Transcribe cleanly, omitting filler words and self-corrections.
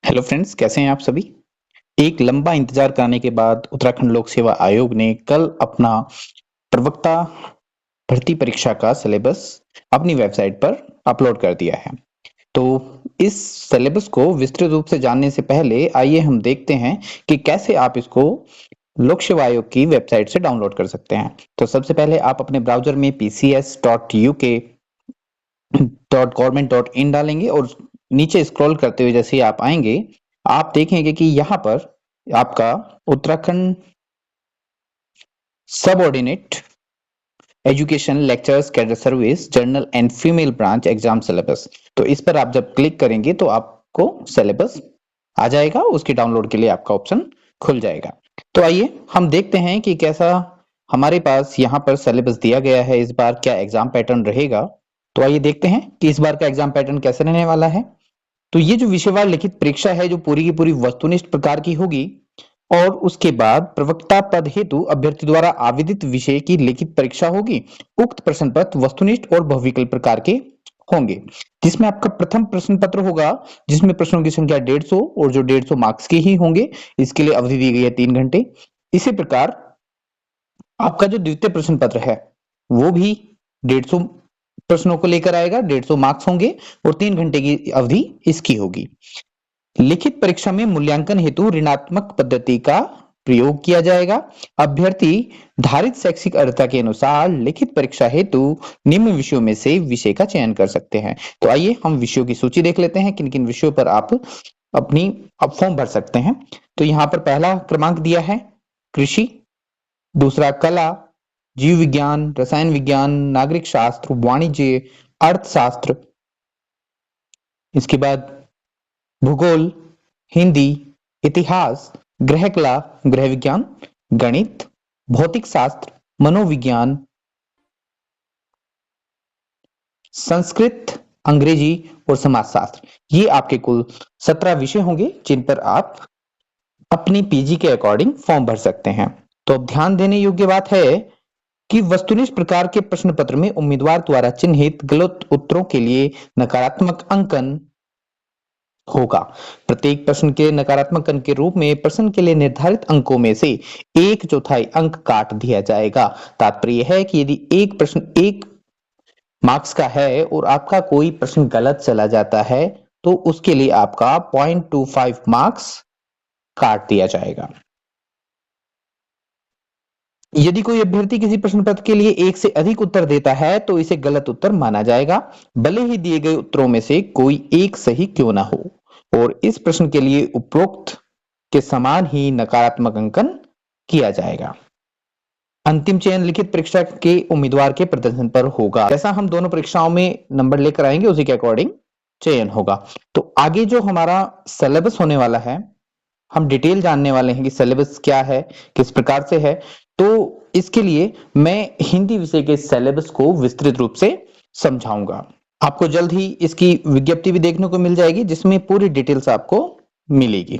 Hello friends, कैसे हैं आप सभी। एक लंबा इंतजार कराने के बाद उत्तराखंड लोक सेवा आयोग ने कल अपना प्रवक्ता भर्ती परीक्षा का सिलेबस अपनी वेबसाइट पर अपलोड कर दिया है। तो इस सिलेबस को विस्तृत रूप से जानने से पहले आइए हम देखते हैं कि कैसे आप इसको लोक सेवा आयोग की वेबसाइट से डाउनलोड कर सकते हैं। तो सबसे पहले आप अपने ब्राउजर में pcs.uk.government.in डालेंगे और नीचे स्क्रॉल करते हुए जैसे ही आप आएंगे, आप देखेंगे कि यहाँ पर आपका Uttarakhand subordinate education lectures cadre service journal and female branch exam syllabus, तो इस पर आप जब क्लिक करेंगे तो आपको सिलेबस आ जाएगा। उसके डाउनलोड के लिए आपका ऑप्शन खुल जाएगा। तो आइए हम देखते हैं कि कैसा हमारे पास यहाँ पर सिलेबस दिया गया है। इस बार क्या एग्जाम पैटर्न रहेगा, तो आइए देखते हैं कि इस बार का एग्जाम पैटर्न कैसे रहने वाला है। तो ये जो विषयवार लिखित परीक्षा है, जो पूरी की पूरी वस्तुनिष्ठ प्रकार की होगी, और उसके बाद प्रवक्ता पद हेतु अभ्यर्थी द्वारा आवेदित विषय की लिखित परीक्षा होगी। उक्त प्रश्न पत्र वस्तुनिष्ठ और बहुविकल्प प्रकार के होंगे, जिसमें आपका प्रथम प्रश्न पत्र होगा, जिसमें प्रश्नों की संख्या 150 और जो 150 मार्क्स के ही होंगे। इसके लिए अवधि दी गई है 3 घंटे। इसी प्रकार आपका जो द्वितीय प्रश्न पत्र है वो भी 150 प्रश्नों को लेकर आएगा, 150 मार्क्स होंगे और 3 घंटे की अवधि इसकी होगी। लिखित परीक्षा में मूल्यांकन हेतु ऋणात्मक पद्धति का प्रयोग किया जाएगा। अभ्यर्थी धारित शैक्षिक अर्हता के अनुसार लिखित परीक्षा हेतु निम्न विषयों में से विषय का चयन कर सकते हैं। तो आइए हम विषयों की सूची देख लेते हैं, किन किन विषयों पर आप अपनी फॉर्म भर सकते हैं। तो यहाँ पर पहला क्रमांक दिया है कृषि, दूसरा कला, जीव विज्ञान, रसायन विज्ञान, नागरिक शास्त्र, वाणिज्य, अर्थशास्त्र, इसके बाद भूगोल, हिंदी, इतिहास, गृह कला, गृह विज्ञान, गणित, भौतिक शास्त्र, मनोविज्ञान, संस्कृत, अंग्रेजी और समाजशास्त्र। ये आपके कुल 17 विषय होंगे जिन पर आप अपनी पीजी के अकॉर्डिंग फॉर्म भर सकते हैं। तो अब ध्यान देने योग्य बात है कि वस्तुनिष्ठ प्रकार के प्रश्न पत्र में उम्मीदवार द्वारा चिन्हित गलत उत्तरों के लिए नकारात्मक अंकन होगा। प्रत्येक प्रश्न के नकारात्मक अंक के रूप में प्रश्न के लिए निर्धारित अंकों में से 1/4 अंक काट दिया जाएगा। तात्पर्य है कि यदि एक प्रश्न 1 मार्क्स का है और आपका कोई प्रश्न गलत चला जाता है तो उसके लिए आपका 0.25 मार्क्स काट दिया जाएगा। यदि कोई अभ्यर्थी किसी प्रश्न पत्र के लिए 1 से अधिक उत्तर देता है तो इसे गलत उत्तर माना जाएगा, भले ही दिए गए उत्तरों में से कोई एक सही क्यों ना हो, और इस प्रश्न के लिए उपरोक्त के समान ही नकारात्मक अंकन किया जाएगा। अंतिम चयन लिखित परीक्षा के उम्मीदवार के प्रदर्शन पर होगा। जैसा हम दोनों परीक्षाओं में नंबर लेकर आएंगे उसी के अकॉर्डिंग चयन होगा। तो आगे जो हमारा सिलेबस होने वाला है, हम डिटेल जानने वाले हैं कि सिलेबस क्या है, किस प्रकार से है। तो इसके लिए मैं हिंदी विषय के सिलेबस को विस्तृत रूप से समझाऊंगा। आपको जल्द ही इसकी विज्ञप्ति भी देखने को मिल जाएगी, जिसमें पूरी डिटेल्स आपको मिलेगी।